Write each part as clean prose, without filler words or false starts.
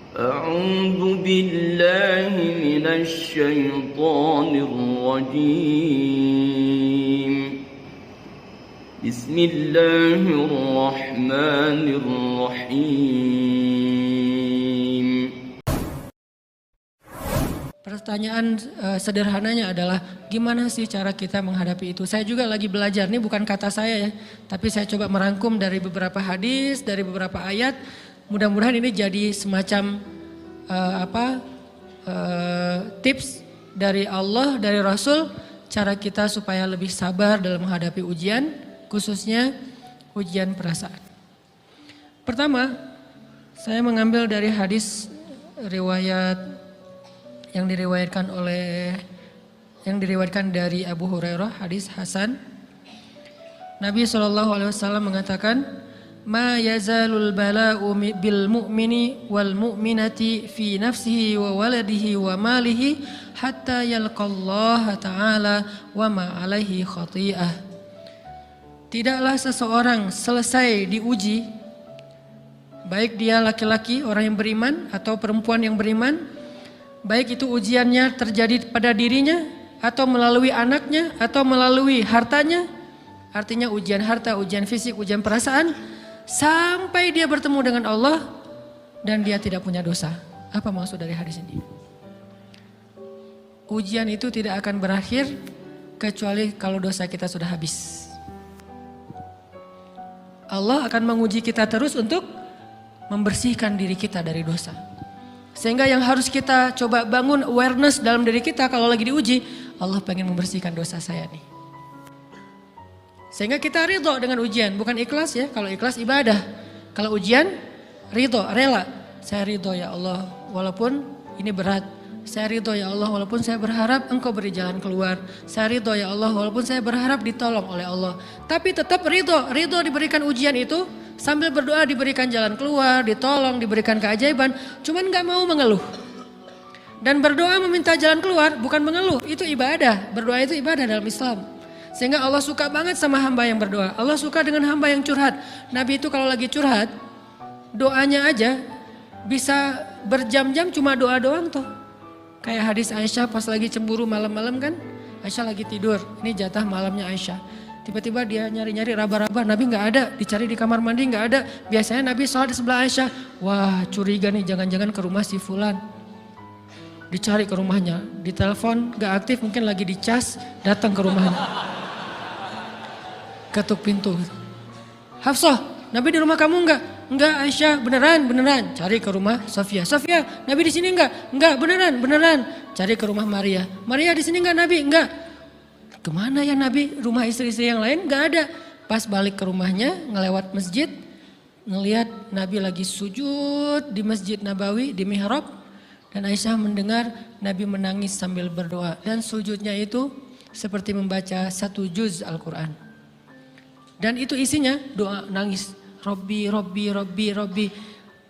أعوذ بالله من الشيطان الرجيم بسم الله الرحمن الرحيم. Pertanyaan sederhananya adalah gimana sih cara kita menghadapi itu? Saya juga lagi belajar, ini bukan kata saya ya, tapi saya coba merangkum dari beberapa hadis, dari beberapa ayat. Mudah-mudahan ini jadi semacam tips dari Allah, dari Rasul, cara kita supaya lebih sabar dalam menghadapi ujian, khususnya ujian perasaan. Pertama, saya mengambil dari hadis riwayat yang diriwayatkan dari Abu Hurairah, hadis Hasan. Nabi SAW mengatakan, "Ma yazalul bala'u bil mu'mini wal mu'minati fi nafsihi wa waladihi wa malihi hatta yalqallaha ta'ala wa ma alaihi khati'ah." Tidaklah seseorang selesai diuji, baik dia laki-laki orang yang beriman atau perempuan yang beriman, baik itu ujiannya terjadi pada dirinya atau melalui anaknya atau melalui hartanya, artinya ujian harta, ujian fisik, ujian perasaan, sampai dia bertemu dengan Allah dan dia tidak punya dosa. Apa maksud dari hadis ini? Ujian itu tidak akan berakhir kecuali kalau dosa kita sudah habis. Allah akan menguji kita terus untuk membersihkan diri kita dari dosa. Sehingga yang harus kita coba bangun awareness dalam diri kita kalau lagi diuji, Allah pengen membersihkan dosa saya nih. Sehingga kita ridho dengan ujian, bukan ikhlas ya. Kalau ikhlas ibadah, kalau ujian ridho, rela. Saya ridho ya Allah walaupun ini berat. Saya ridho ya Allah walaupun saya berharap Engkau beri jalan keluar. Saya ridho ya Allah walaupun saya berharap ditolong oleh Allah. Tapi tetap ridho diberikan ujian itu. Sambil berdoa diberikan jalan keluar, ditolong, diberikan keajaiban. Cuman gak mau mengeluh. Dan berdoa meminta jalan keluar bukan mengeluh, itu ibadah. Berdoa itu ibadah dalam Islam. Sehingga Allah suka banget sama hamba yang berdoa. Allah suka dengan hamba yang curhat. Nabi itu kalau lagi curhat, doanya aja bisa berjam-jam cuma doa doang tuh. Kayak hadis Aisyah pas lagi cemburu malam-malam kan. Aisyah lagi tidur, ini jatah malamnya Aisyah. Tiba-tiba dia nyari-nyari raba-raba, Nabi gak ada, dicari di kamar mandi gak ada. Biasanya Nabi sholat di sebelah Aisyah. Wah curiga nih, jangan-jangan ke rumah si fulan. Dicari ke rumahnya, ditelepon gak aktif, mungkin lagi dicas, datang ke rumahnya. Ketuk pintu. Hafsah, Nabi di rumah kamu enggak? Enggak Aisyah, beneran. Cari ke rumah Sofia. Sofia, Nabi di sini enggak? Enggak, beneran. Cari ke rumah Maria. Maria di sini enggak Nabi? Enggak. Kemana ya Nabi? Rumah istri-istri yang lain gak ada. Pas balik ke rumahnya, ngelewat masjid, ngelihat Nabi lagi sujud di Masjid Nabawi, di mihrab. Dan Aisyah mendengar Nabi menangis sambil berdoa. Dan sujudnya itu seperti membaca 1 juz Al-Quran. Dan itu isinya doa nangis. Robbi.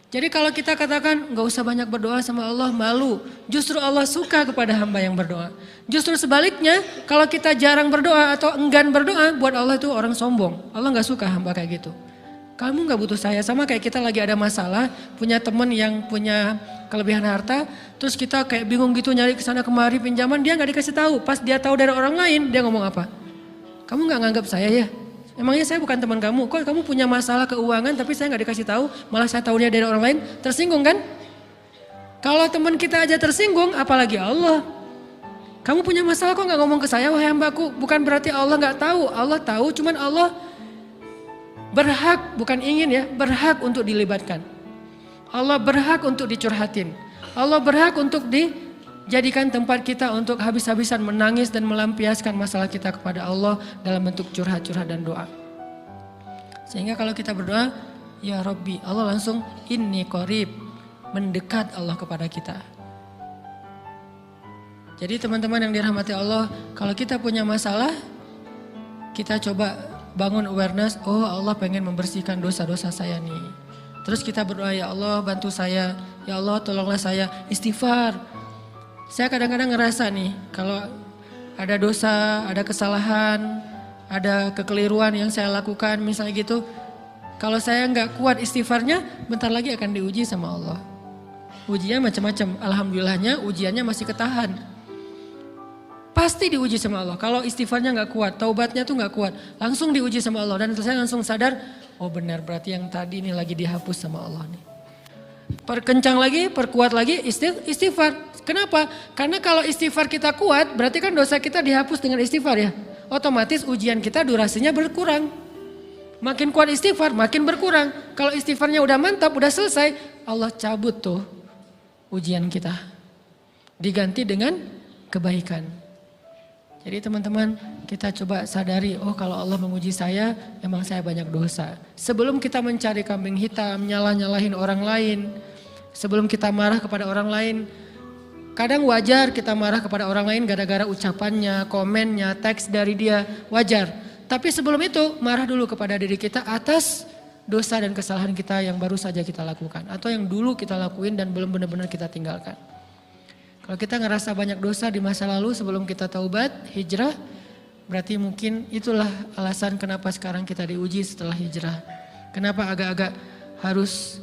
Jadi kalau kita katakan gak usah banyak berdoa sama Allah, malu. Justru Allah suka kepada hamba yang berdoa. Justru sebaliknya kalau kita jarang berdoa atau enggan berdoa, buat Allah itu orang sombong. Allah gak suka hamba kayak gitu. Kamu gak butuh saya, sama kayak kita lagi ada masalah, punya teman yang punya kelebihan harta, terus kita kayak bingung gitu nyari kesana kemari pinjaman, dia gak dikasih tahu. Pas dia tahu dari orang lain, dia ngomong apa? Kamu gak nganggap saya ya? Emangnya saya bukan teman kamu? Kok kamu punya masalah keuangan tapi saya gak dikasih tahu, malah saya tahunya dari orang lain? Tersinggung kan? Kalau teman kita aja tersinggung, apalagi Allah. Kamu punya masalah kok gak ngomong ke saya, wahai hambaku? Bukan berarti Allah gak tahu, Allah tahu, cuman Allah berhak, bukan ingin ya, berhak untuk dilibatkan. Allah berhak untuk dicurhatin. Allah berhak untuk dijadikan tempat kita untuk habis-habisan menangis dan melampiaskan masalah kita kepada Allah dalam bentuk curhat-curhat dan doa. Sehingga kalau kita berdoa, ya Rabbi, Allah langsung inni qarib, mendekat Allah kepada kita. Jadi teman-teman yang dirahmati Allah, kalau kita punya masalah, kita coba bangun awareness, oh Allah pengen membersihkan dosa-dosa saya nih. Terus kita berdoa, ya Allah bantu saya, ya Allah tolonglah saya, istighfar. Saya kadang-kadang ngerasa nih, kalau ada dosa, ada kesalahan, ada kekeliruan yang saya lakukan misalnya gitu. Kalau saya nggak kuat istighfarnya, bentar lagi akan diuji sama Allah. Ujian macam-macam. Alhamdulillahnya ujiannya masih ketahan. Pasti diuji sama Allah. Kalau istighfarnya nggak kuat, taubatnya tuh nggak kuat, langsung diuji sama Allah. Dan saya langsung sadar, oh benar berarti yang tadi ini lagi dihapus sama Allah nih. Perkencang lagi, perkuat lagi istighfar. Kenapa? Karena kalau istighfar kita kuat, berarti kan dosa kita dihapus dengan istighfar ya. Otomatis ujian kita durasinya berkurang. Makin kuat istighfar, makin berkurang. Kalau istighfarnya udah mantap, udah selesai, Allah cabut tuh ujian kita. Diganti dengan kebaikan. Jadi teman-teman, kita coba sadari, oh kalau Allah menguji saya, emang saya banyak dosa. Sebelum kita mencari kambing hitam, nyalahin orang lain, sebelum kita marah kepada orang lain, kadang wajar kita marah kepada orang lain gara-gara ucapannya, komennya, teks dari dia, wajar. Tapi sebelum itu, marah dulu kepada diri kita atas dosa dan kesalahan kita yang baru saja kita lakukan. Atau yang dulu kita lakuin dan belum benar-benar kita tinggalkan. Kalau kita ngerasa banyak dosa di masa lalu sebelum kita taubat, hijrah, berarti mungkin itulah alasan kenapa sekarang kita diuji setelah hijrah. Kenapa agak-agak harus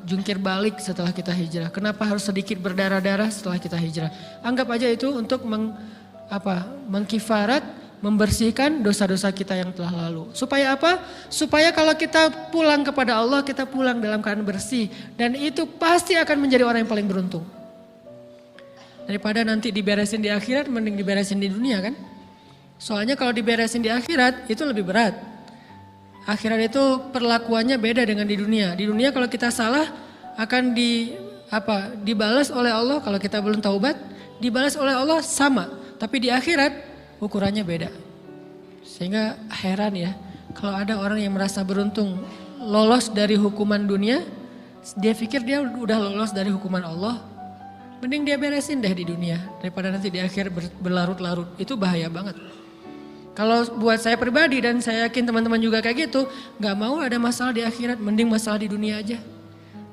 jungkir balik setelah kita hijrah. Kenapa harus sedikit berdarah-darah setelah kita hijrah. Anggap aja itu untuk mengkifarat, membersihkan dosa-dosa kita yang telah lalu. Supaya apa? Supaya kalau kita pulang kepada Allah, kita pulang dalam keadaan bersih. Dan itu pasti akan menjadi orang yang paling beruntung. Daripada nanti diberesin di akhirat, mending diberesin di dunia kan. Soalnya kalau diberesin di akhirat itu lebih berat. Akhirat itu perlakuannya beda dengan di dunia. Di dunia kalau kita salah akan dibalas oleh Allah. Kalau kita belum taubat, dibalas oleh Allah sama. Tapi di akhirat ukurannya beda. Sehingga heran ya, kalau ada orang yang merasa beruntung lolos dari hukuman dunia, dia pikir dia udah lolos dari hukuman Allah. Mending dia beresin deh di dunia daripada nanti di akhir berlarut-larut. Itu bahaya banget. Kalau buat saya pribadi dan saya yakin teman-teman juga kayak gitu, gak mau ada masalah di akhirat, mending masalah di dunia aja.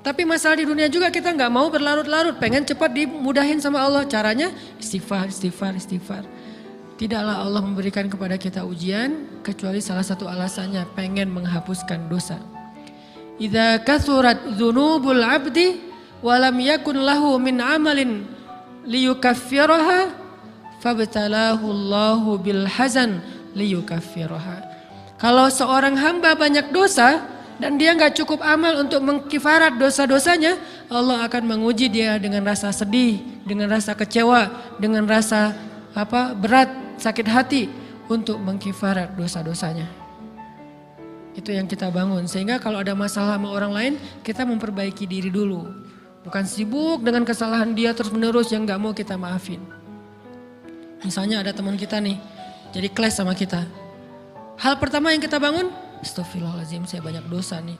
Tapi masalah di dunia juga kita gak mau berlarut-larut, pengen cepat dimudahin sama Allah. Caranya istighfar. Tidaklah Allah memberikan kepada kita ujian kecuali salah satu alasannya pengen menghapuskan dosa. Idza kathurat dzunubul 'abdi walam yakun lahu min amalin liyukaffiraha fabtalahu Allahu bil hazan liyukaffiraha. Kalau seorang hamba banyak dosa dan dia nggak cukup amal untuk mengkifarat dosa-dosanya, Allah akan menguji dia dengan rasa sedih, dengan rasa kecewa, dengan rasa berat, sakit hati untuk mengkifarat dosa-dosanya. Itu yang kita bangun, sehingga kalau ada masalah sama orang lain, kita memperbaiki diri dulu. Bukan sibuk dengan kesalahan dia terus menerus yang gak mau kita maafin. Misalnya ada teman kita nih, jadi clash sama kita. Hal pertama yang kita bangun, astagfirullahaladzim saya banyak dosa nih.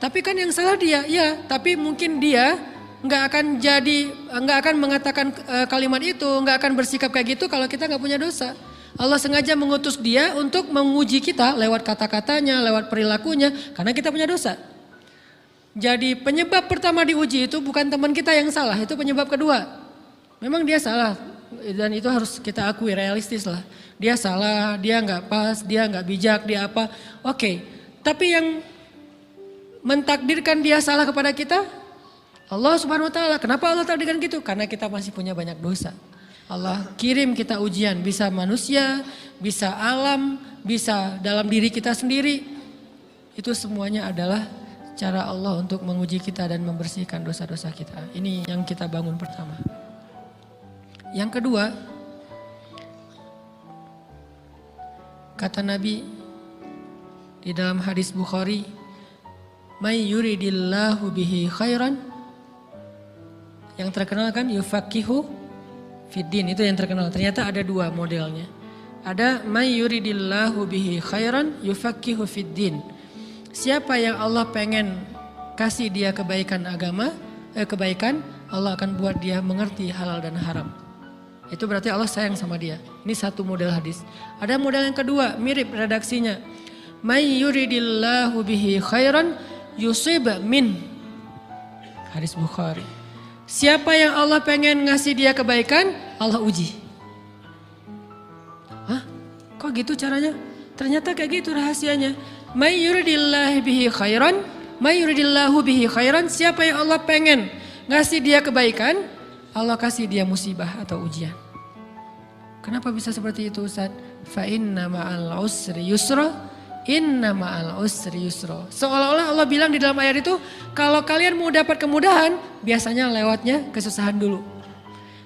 Tapi kan yang salah dia, ya. Tapi mungkin dia gak akan mengatakan kalimat itu, gak akan bersikap kayak gitu kalau kita gak punya dosa. Allah sengaja mengutus dia untuk menguji kita lewat kata-katanya, lewat perilakunya, karena kita punya dosa. Jadi penyebab pertama diuji itu bukan teman kita yang salah, itu penyebab kedua. Memang dia salah dan itu harus kita akui, realistis lah. Dia salah, dia nggak pas, dia nggak bijak, dia apa. Oke, tapi yang mentakdirkan dia salah kepada kita, Allah Subhanahu Wa Taala. Kenapa Allah takdirkan gitu? Karena kita masih punya banyak dosa. Allah kirim kita ujian, bisa manusia, bisa alam, bisa dalam diri kita sendiri. Itu semuanya adalah cara Allah untuk menguji kita dan membersihkan dosa-dosa kita. Ini yang kita bangun pertama. Yang kedua, kata Nabi di dalam hadis Bukhari, "May yuridillahu bihi khairan." Yang terkenal kan yufaqihu fiddin, itu yang terkenal. Ternyata ada dua modelnya. Ada may yuridillahu bihi khairan yufaqihu fiddin. Siapa yang Allah pengen kasih dia kebaikan agama, kebaikan, Allah akan buat dia mengerti halal dan haram. Itu berarti Allah sayang sama dia. Ini satu model hadis. Ada model yang kedua, mirip redaksinya. May yuridillahu bihi khairan yusib min. Hadis Bukhari. Siapa yang Allah pengen ngasih dia kebaikan, Allah uji. Hah? Kok gitu caranya? Ternyata kayak gitu rahasianya. May yuridillahu bihi khairan May yuridillahu bihi khairan, siapa yang Allah pengen ngasih dia kebaikan, Allah kasih dia musibah atau ujian. Kenapa bisa seperti itu Ustaz? Fa inna ma'al usri yusra, inna ma'al usri yusra. Seolah-olah Allah bilang di dalam ayat itu, kalau kalian mau dapat kemudahan, biasanya lewatnya kesusahan dulu.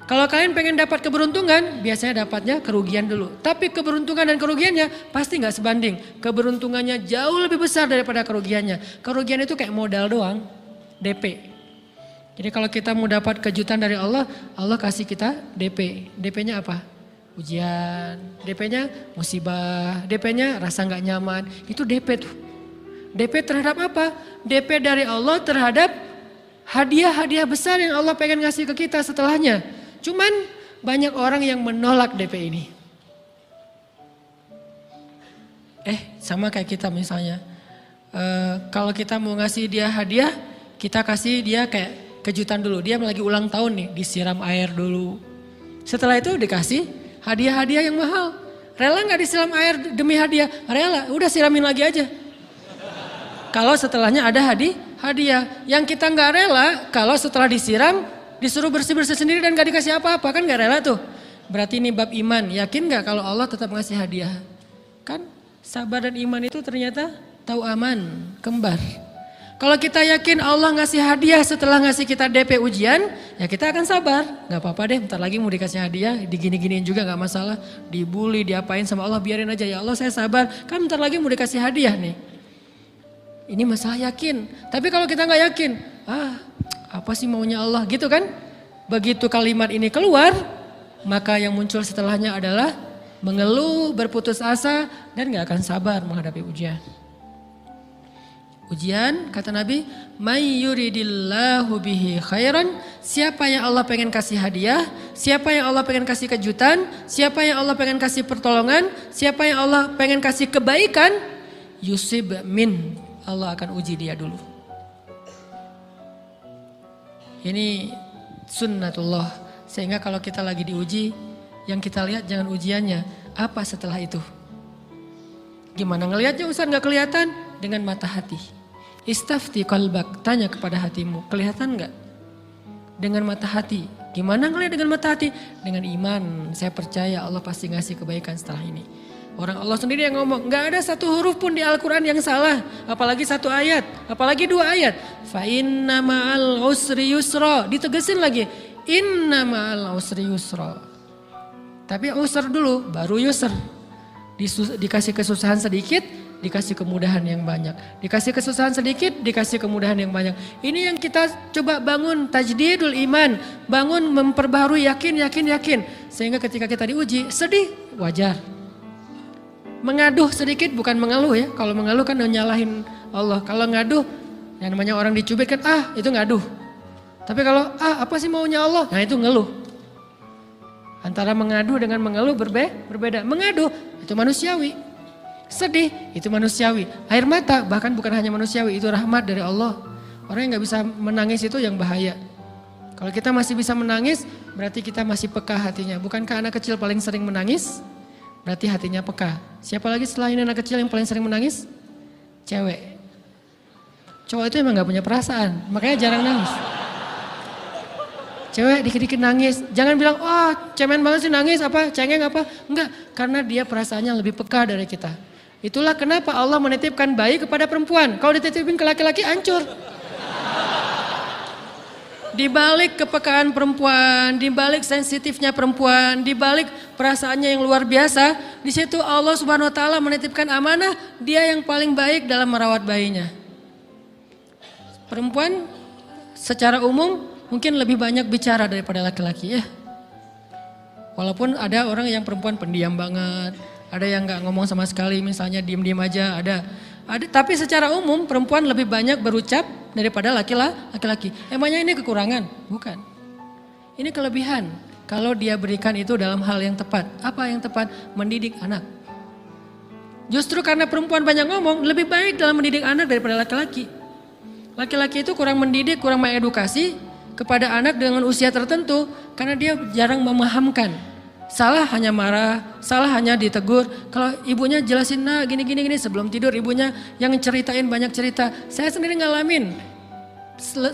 Kalau kalian pengen dapat keberuntungan, biasanya dapatnya kerugian dulu. Tapi keberuntungan dan kerugiannya pasti gak sebanding. Keberuntungannya jauh lebih besar daripada kerugiannya. Kerugian itu kayak modal doang, DP. Jadi kalau kita mau dapat kejutan dari Allah, Allah kasih kita DP. DP-nya apa? Ujian. DP-nya musibah. DP-nya rasa gak nyaman. Itu DP tuh. DP terhadap apa? DP dari Allah terhadap hadiah-hadiah besar yang Allah pengen ngasih ke kita setelahnya. Cuman banyak orang yang menolak DP ini. Sama kayak kita misalnya. Kalau kita mau ngasih dia hadiah, kita kasih dia kayak kejutan dulu. Dia lagi ulang tahun nih, disiram air dulu. Setelah itu dikasih hadiah-hadiah yang mahal. Rela gak disiram air demi hadiah? Rela, udah siramin lagi aja. Kalau setelahnya ada hadiah. Yang kita gak rela, kalau setelah disiram, disuruh bersih-bersih sendiri dan gak dikasih apa-apa, kan gak rela tuh. Berarti ini bab iman. Yakin gak kalau Allah tetap ngasih hadiah? Kan sabar dan iman itu ternyata tahu aman, kembar. Kalau kita yakin Allah ngasih hadiah setelah ngasih kita DP ujian, ya kita akan sabar. Gak apa-apa deh, bentar lagi mau dikasih hadiah, digini-giniin juga gak masalah. Dibully, diapain sama Allah, biarin aja. Ya Allah saya sabar, kan bentar lagi mau dikasih hadiah nih. Ini masalah yakin. Tapi kalau kita gak yakin, apa sih maunya Allah gitu kan? Begitu kalimat ini keluar, maka yang muncul setelahnya adalah mengeluh, berputus asa, dan gak akan sabar menghadapi ujian. Ujian, kata Nabi, may yuridillahu bihi khairan, siapa yang Allah pengen kasih hadiah, siapa yang Allah pengen kasih kejutan, siapa yang Allah pengen kasih pertolongan, siapa yang Allah pengen kasih kebaikan, yusib min, Allah akan uji dia dulu. Ini sunnatullah. Sehingga kalau kita lagi diuji, yang kita lihat jangan ujiannya, apa setelah itu. Gimana ngelihatnya Ustaz gak kelihatan? Dengan mata hati. Istafti qalbak, tanya kepada hatimu, kelihatan gak? Dengan mata hati. Gimana ngelihat dengan mata hati? Dengan iman, saya percaya Allah pasti ngasih kebaikan setelah ini. Orang Allah sendiri yang ngomong, gak ada satu huruf pun di Al-Quran yang salah. Apalagi satu ayat, apalagi dua ayat. Fa inna ma'al usri yusra, ditegesin lagi. Inna ma'al usri yusra. Tapi usr dulu, baru yusr. Dikasih kesusahan sedikit, dikasih kemudahan yang banyak. Dikasih kesusahan sedikit, dikasih kemudahan yang banyak. Ini yang kita coba bangun tajdidul iman. Bangun memperbaharui yakin. Sehingga ketika kita diuji, sedih, wajar. Mengaduh sedikit bukan mengeluh ya. Kalau mengeluh kan nyalahin Allah. Kalau ngaduh, yang namanya orang dicubit kan itu ngaduh. Tapi kalau apa sih maunya Allah? Nah itu ngeluh. Antara mengaduh dengan mengeluh berbeda. Mengaduh itu manusiawi. Sedih itu manusiawi. Air mata bahkan bukan hanya manusiawi, itu rahmat dari Allah. Orang yang gak bisa menangis itu yang bahaya. Kalau kita masih bisa menangis, berarti kita masih peka hatinya. Bukankah anak kecil paling sering menangis? Berarti hatinya peka. Siapa lagi selain anak kecil yang paling sering menangis? Cewek. Cowok itu emang gak punya perasaan, makanya jarang nangis. Cewek dikit-dikit nangis, jangan bilang, cemen banget sih nangis, cengeng apa. Enggak, karena dia perasaannya lebih peka dari kita. Itulah kenapa Allah menitipkan bayi kepada perempuan. Kalau dititipin ke laki-laki hancur. Di balik kepekaan perempuan, di balik sensitifnya perempuan, di balik perasaannya yang luar biasa, di situ Allah Subhanahu wa taala menitipkan amanah, dia yang paling baik dalam merawat bayinya. Perempuan secara umum mungkin lebih banyak bicara daripada laki-laki ya. Walaupun ada orang yang perempuan pendiam banget, ada yang gak ngomong sama sekali, misalnya diem-diem aja, ada. Tapi secara umum perempuan lebih banyak berucap daripada laki-laki. Emangnya ini kekurangan? Bukan. Ini kelebihan. Kalau dia berikan itu dalam hal yang tepat. Apa yang tepat? Mendidik anak. Justru karena perempuan banyak ngomong, lebih baik dalam mendidik anak daripada laki-laki. Laki-laki itu kurang mendidik, kurang mengedukasi kepada anak dengan usia tertentu karena dia jarang memahamkan Salah hanya marah, salah hanya ditegur. Kalau ibunya jelasin, nah gini sebelum tidur ibunya yang ceritain banyak cerita. Saya sendiri ngalamin.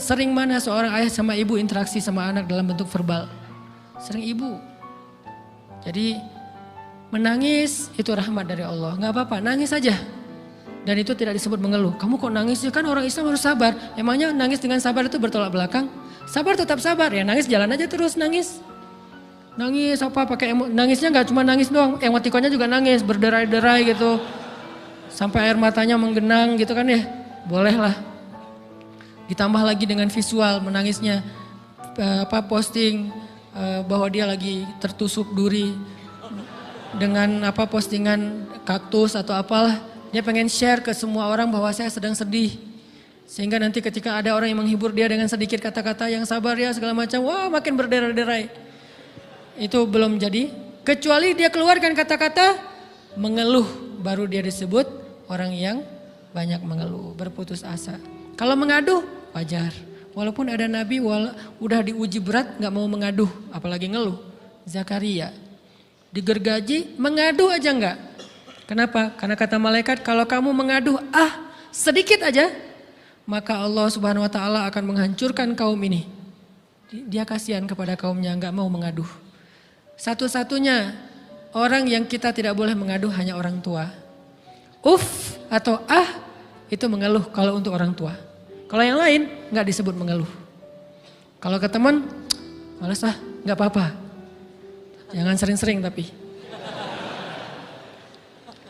Sering mana seorang ayah sama ibu interaksi sama anak dalam bentuk verbal. Sering ibu. Jadi menangis itu rahmat dari Allah. Gak apa-apa, nangis aja. Dan itu tidak disebut mengeluh. Kamu kok nangis? Kan orang Islam harus sabar. Emangnya nangis dengan sabar itu bertolak belakang? Sabar tetap sabar. Ya nangis jalan aja terus nangis. Nangis apa pakai nangisnya nggak cuma nangis doang, emotikonnya juga nangis, berderai-derai gitu. Sampai air matanya menggenang gitu kan ya. Boleh lah. Ditambah lagi dengan visual menangisnya posting bahwa dia lagi tertusuk duri dengan postingan kaktus atau apalah. Dia pengen share ke semua orang bahwa saya sedang sedih. Sehingga nanti ketika ada orang yang menghibur dia dengan sedikit kata-kata yang sabar ya segala macam, wah makin berderai-derai. Itu belum jadi, kecuali dia keluarkan kata-kata mengeluh, baru dia disebut orang yang banyak mengeluh, berputus asa. Kalau mengaduh wajar, walaupun ada nabi udah diuji berat gak mau mengaduh, apalagi ngeluh. Zakaria digergaji mengadu aja enggak. Kenapa? Karena kata malaikat kalau kamu mengaduh sedikit aja, maka Allah Subhanahu wa taala akan menghancurkan kaum ini. Dia kasihan kepada kaumnya enggak mau mengaduh. Satu-satunya orang yang kita tidak boleh mengaduh hanya orang tua. Atau itu mengeluh kalau untuk orang tua. Kalau yang lain enggak disebut mengeluh. Kalau ke teman, malas enggak apa-apa. Jangan sering-sering tapi.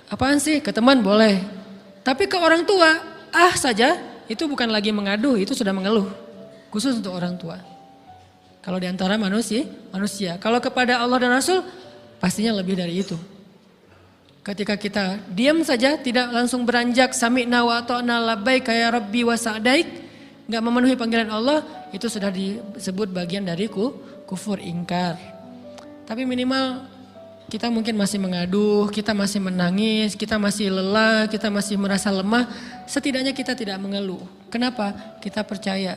Apaan sih? Ke teman boleh. Tapi ke orang tua, saja itu bukan lagi mengaduh, itu sudah mengeluh. Khusus untuk orang tua. Kalau di antara manusia. Kalau kepada Allah dan Rasul, pastinya lebih dari itu. Ketika kita diam saja, tidak langsung beranjak sami'na wa ata'na labbaik ya rabbi wa sa'daik, enggak memenuhi panggilan Allah, itu sudah disebut bagian dari kufur ingkar. Tapi minimal kita mungkin masih mengaduh, kita masih menangis, kita masih lelah, kita masih merasa lemah. Setidaknya kita tidak mengeluh. Kenapa? Kita percaya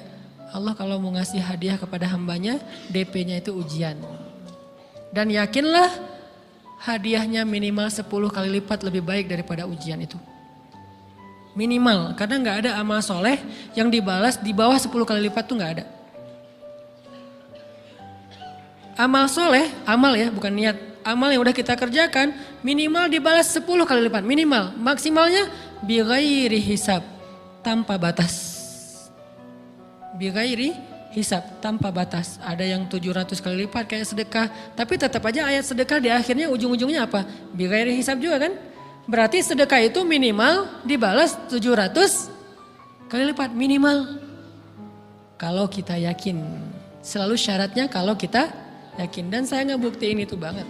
Allah kalau mau ngasih hadiah kepada hambanya, DP-nya itu ujian. Dan yakinlah hadiahnya minimal 10 kali lipat lebih baik daripada ujian itu. Minimal, karena gak ada amal soleh yang dibalas di bawah 10 kali lipat tuh gak ada. Amal soleh, amal ya bukan niat. Amal yang udah kita kerjakan minimal dibalas 10 kali lipat. Minimal, maksimalnya bighairi hisab, tanpa batas. Bighairi hisab, tanpa batas. Ada yang 700 kali lipat kayak sedekah. Tapi tetap aja ayat sedekah di akhirnya ujung-ujungnya apa? Bighairi hisab juga kan? Berarti sedekah itu minimal dibalas 700 kali lipat. Minimal. Kalau kita yakin. Selalu syaratnya kalau kita yakin. Dan saya ngebuktiin itu banget.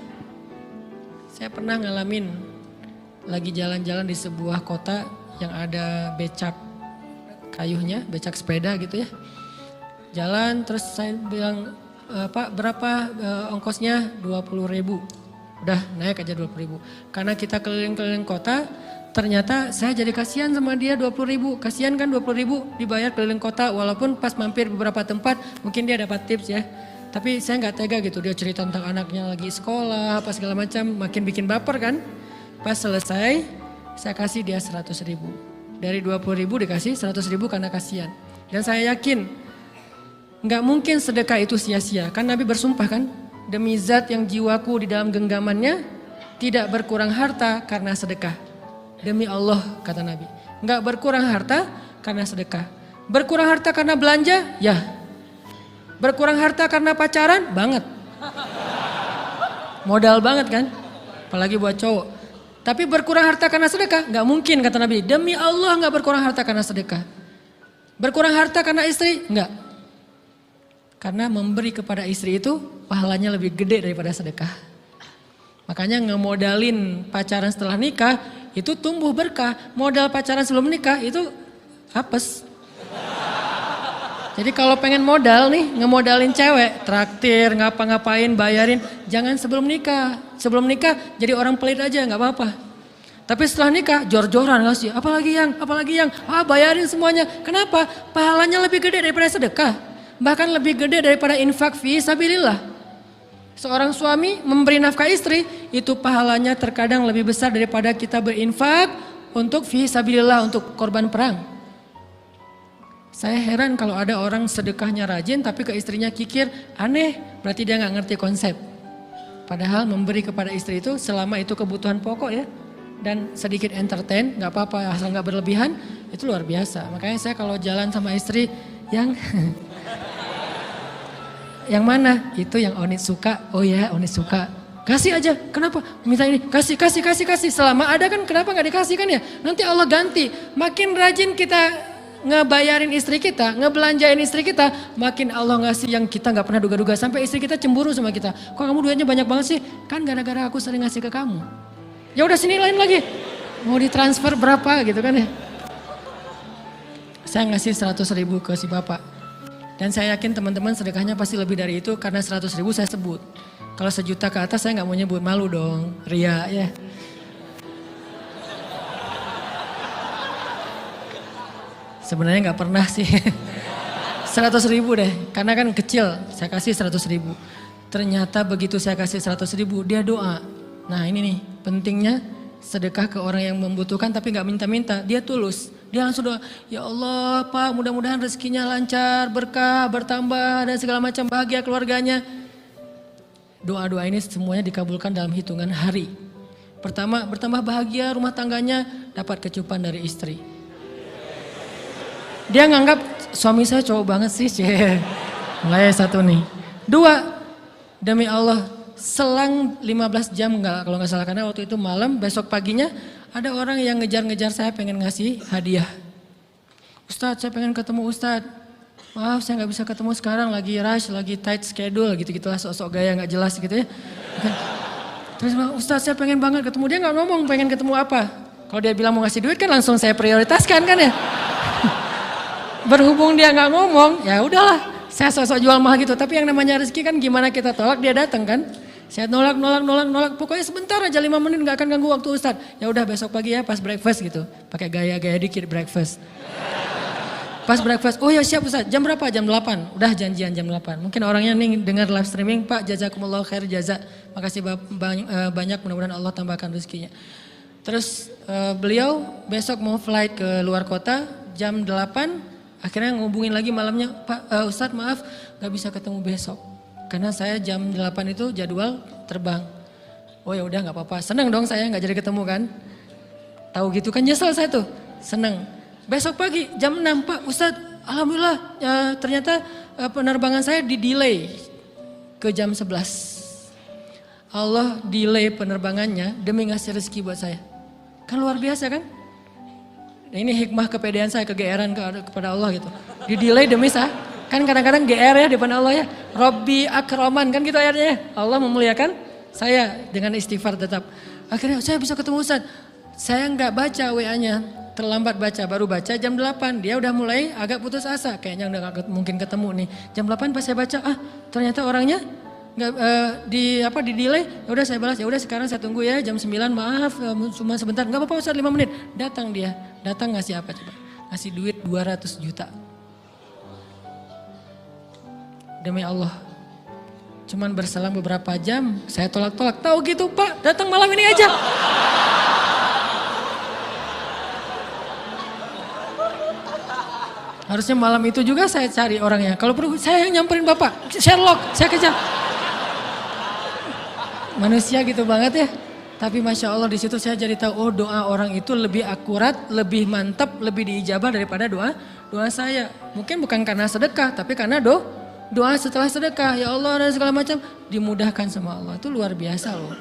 Saya pernah ngalamin lagi jalan-jalan di sebuah kota yang ada becak kayunya, becak sepeda gitu ya. Jalan terus saya bilang, Pak berapa ongkosnya? 20.000. Udah naik aja 20.000. Karena kita keliling-keliling kota, ternyata saya jadi kasihan sama dia 20.000. Kasihan kan 20.000 dibayar keliling kota, walaupun pas mampir beberapa tempat mungkin dia dapat tips ya. Tapi saya nggak tega gitu, dia cerita tentang anaknya lagi sekolah, apa segala macam, makin bikin baper kan. Pas selesai, saya kasih dia 100.000. Dari 20.000 dikasih 100.000 karena kasihan. Dan saya yakin nggak mungkin sedekah itu sia-sia. Kan Nabi bersumpah kan, demi zat yang jiwaku di dalam genggamannya tidak berkurang harta karena sedekah. Demi Allah kata Nabi, nggak berkurang harta karena sedekah. Berkurang harta karena belanja? Ya. Berkurang harta karena pacaran? Banget. Modal banget kan? Apalagi buat cowok. Tapi berkurang harta karena sedekah? Nggak mungkin kata Nabi. Demi Allah nggak berkurang harta karena sedekah. Berkurang harta karena istri? Enggak. Karena memberi kepada istri itu pahalanya lebih gede daripada sedekah. Makanya ngemodalin pacaran setelah nikah itu tumbuh berkah. Modal pacaran sebelum nikah itu hapes. Jadi kalau pengen modal nih ngemodalin cewek, traktir, ngapa-ngapain, bayarin. Jangan sebelum nikah. Sebelum nikah jadi orang pelit aja gak apa-apa. Tapi setelah nikah jor-joran ngasih. Apalagi yang, bayarin semuanya. Kenapa? Pahalanya lebih gede daripada sedekah. Bahkan lebih gede daripada infak fi sabilillah. Seorang suami memberi nafkah istri, itu pahalanya terkadang lebih besar daripada kita berinfak untuk fi sabilillah, untuk korban perang. Saya heran kalau ada orang sedekahnya rajin tapi ke istrinya kikir, aneh, berarti dia nggak ngerti konsep. Padahal memberi kepada istri itu selama itu kebutuhan pokok ya, dan sedikit entertain, nggak apa-apa asal nggak berlebihan, itu luar biasa. Makanya saya kalau jalan sama istri yang yang mana? Itu yang Onit suka. Oh ya, Onit suka. Kasih aja. Kenapa? Minta ini. Kasih. Selama ada kan kenapa nggak dikasih kan ya? Nanti Allah ganti. Makin rajin kita ngebayarin istri kita, ngebelanjain istri kita, makin Allah ngasih yang kita nggak pernah duga-duga. Sampai istri kita cemburu sama kita. Kok kamu duitnya banyak banget sih? Kan gara-gara aku sering ngasih ke kamu. Ya udah sini lain lagi. Mau ditransfer berapa gitu kan ya? Saya ngasih 100.000 ke si bapak. Dan saya yakin teman-teman sedekahnya pasti lebih dari itu karena 100.000 saya sebut. Kalau 1 juta ke atas saya nggak mau nyebut, malu dong, ria ya. Sebenarnya nggak pernah sih. 100.000 deh, karena kan kecil, saya kasih 100.000. Ternyata begitu saya kasih 100.000 dia doa. Nah ini nih pentingnya sedekah ke orang yang membutuhkan tapi nggak minta-minta, dia tulus. Dia langsung doa, ya Allah Pak mudah-mudahan rezekinya lancar, berkah, bertambah dan segala macam, bahagia keluarganya. Doa-doa ini semuanya dikabulkan dalam hitungan hari. Pertama, bertambah bahagia rumah tangganya, dapat kecupan dari istri. Dia nganggap suami saya cowok banget sih, mulai 1 nih. 2, demi Allah selang 15 jam kalau nggak salah, karena waktu itu malam, besok paginya ada orang yang ngejar-ngejar saya pengen ngasih hadiah. Ustadz saya pengen ketemu Ustadz. Maaf saya nggak bisa ketemu sekarang, lagi rush, lagi tight schedule gitu-gitulah, sok-sok gaya nggak jelas gitu ya. Terus Ustadz saya pengen banget ketemu, dia nggak ngomong pengen ketemu apa. Kalau dia bilang mau ngasih duit kan langsung saya prioritaskan kan ya. Berhubung dia nggak ngomong, ya udahlah saya sok-sok jual mahal gitu. Tapi yang namanya rezeki kan gimana kita tolak dia datang kan. Saya nolak. Pokoknya sebentar aja 5 menit gak akan ganggu waktu Ustadz. Ya udah besok pagi ya pas breakfast gitu. Pakai gaya-gaya dikit breakfast. Pas breakfast, oh ya siap Ustadz. Jam berapa? Jam 8. Udah janjian jam 8. Mungkin orangnya nih dengar live streaming, Pak jazakumullah khair jaza. Makasih banyak, mudah-mudahan Allah tambahkan rezekinya. Terus beliau besok mau flight ke luar kota jam 8. Akhirnya ngubungin lagi malamnya, Pak Ustadz maaf gak bisa ketemu besok. Karena saya jam 8 itu jadwal terbang. Oh ya udah nggak apa-apa. Senang dong saya nggak jadi ketemu kan. Tahu gitu kan nyesel saya tuh. Senang. Besok pagi jam 6 Pak Ustadz. Alhamdulillah ternyata penerbangan saya di-delay ke jam 11. Allah delay penerbangannya demi ngasih rezeki buat saya. Kan luar biasa kan. Nah, ini hikmah kepedean saya, kegeeran kepada Allah gitu. Di-delay demi saya. Kan kadang-kadang GR ya di depan Allah ya. Robbi akraman kan gitu ayatnya. Allah memuliakan saya dengan istighfar tetap. Akhirnya saya bisa ketemu Ustadz. Saya nggak baca WA-nya. Terlambat baca, baru baca jam 8. Dia udah mulai agak putus asa. Kayaknya udah gak mungkin ketemu nih. Jam 8 pas saya baca, ternyata orangnya nggak di delay. Ya udah saya balas, ya udah sekarang saya tunggu ya jam 9 maaf cuma sebentar. Nggak apa-apa Ustadz 5 menit. Datang dia. Datang ngasih apa coba? Ngasih duit 200 juta. Demi Allah, cuman berselang beberapa jam, saya tolak-tolak. Tahu gitu Pak, datang malam ini aja. Harusnya malam itu juga saya cari orangnya. Kalau perlu saya yang nyamperin Bapak, Sherlock, saya kejar. Manusia gitu banget ya. Tapi Masya Allah di situ saya jadi tahu, oh doa orang itu lebih akurat, lebih mantap, lebih diijabah daripada doa saya. Mungkin bukan karena sedekah, tapi karena doa setelah sedekah, ya Allah dan segala macam dimudahkan sama Allah. Itu luar biasa loh.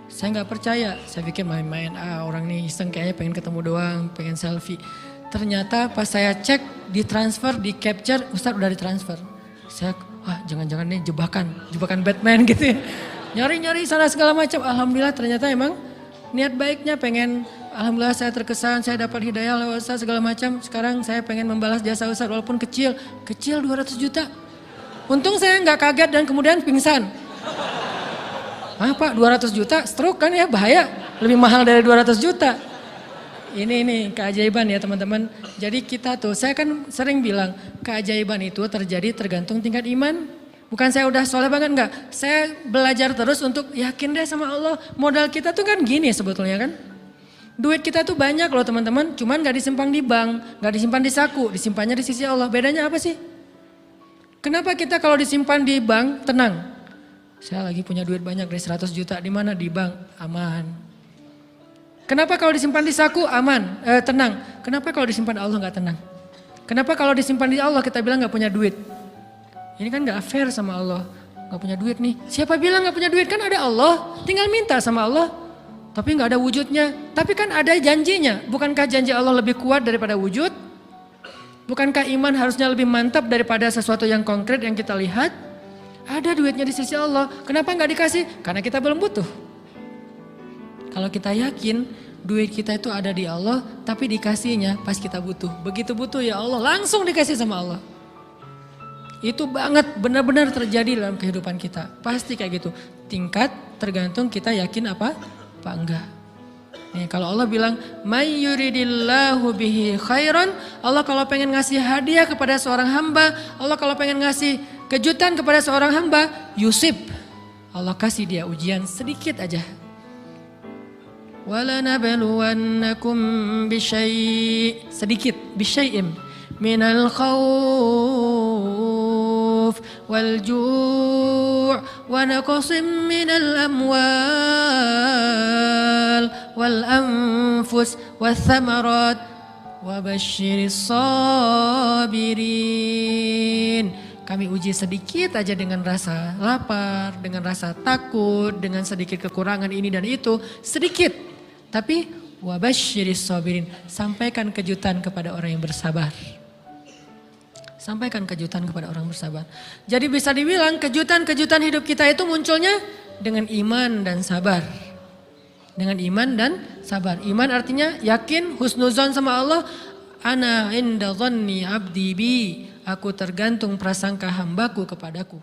Saya nggak percaya, saya pikir main-main, orang nih iseng kayaknya pengen ketemu doang, pengen selfie. Ternyata pas saya cek, ditransfer, di capture, Ustadz udah ditransfer. Saya, jangan-jangan nih jebakan Batman gitu ya. Nyari-nyari sana segala macam, alhamdulillah ternyata emang niat baiknya pengen, alhamdulillah saya terkesan, saya dapat hidayah lewat Ustadz segala macam. Sekarang saya pengen membalas jasa Ustadz walaupun kecil 200 juta. Untung saya nggak kaget dan kemudian pingsan. Pak 200 juta stroke kan ya bahaya, lebih mahal dari 200 juta. Ini keajaiban ya teman-teman. Jadi kita tuh, saya kan sering bilang keajaiban itu terjadi tergantung tingkat iman. Bukan saya udah soleh banget, enggak. Saya belajar terus untuk yakin deh sama Allah. Modal kita tuh kan gini sebetulnya kan. Duit kita tuh banyak loh teman-teman, cuman gak disimpan di bank, gak disimpan di saku, disimpannya di sisi Allah. Bedanya apa sih? Kenapa kita kalau disimpan di bank tenang? Saya lagi punya duit banyak dari 100 juta, di mana? Di bank, aman. Kenapa kalau disimpan di saku aman, tenang? Kenapa kalau disimpan di Allah gak tenang? Kenapa kalau disimpan di Allah kita bilang gak punya duit? Ini kan gak fair sama Allah. Gak punya duit nih. Siapa bilang gak punya duit? Kan ada Allah. Tinggal minta sama Allah. Tapi gak ada wujudnya. Tapi kan ada janjinya. Bukankah janji Allah lebih kuat daripada wujud? Bukankah iman harusnya lebih mantap daripada sesuatu yang konkret yang kita lihat? Ada duitnya di sisi Allah. Kenapa gak dikasih? Karena kita belum butuh. Kalau kita yakin duit kita itu ada di Allah. Tapi dikasihnya pas kita butuh. Begitu butuh ya Allah langsung dikasih sama Allah. Itu banget benar-benar terjadi dalam kehidupan kita. Pasti kayak gitu. Tingkat tergantung kita yakin apa enggak. Nih kalau Allah bilang may yuridillahu bihi khairan, Allah kalau pengen ngasih hadiah kepada seorang hamba, Allah kalau pengen ngasih kejutan kepada seorang hamba, yusib. Allah kasih dia ujian sedikit aja. Wala nabluwannakum bisyai' sedikit bisyai'im minal khawf wal ju' wa naqsim minal amwal wal anfus wath thamarat wa basyiris sabirin. Kami uji sedikit aja dengan rasa lapar, dengan rasa takut, dengan sedikit kekurangan ini dan itu, sedikit. Tapi wa basyiris sabirin, sampaikan kejutan kepada orang yang bersabar. Sampaikan kejutan kepada orang bersabar. Jadi bisa dibilang kejutan-kejutan hidup kita itu munculnya dengan iman dan sabar. Dengan iman dan sabar. Iman artinya yakin, husnuzon sama Allah. Ana inda dhanni abdi bi. Aku tergantung prasangka hambaku kepadaku.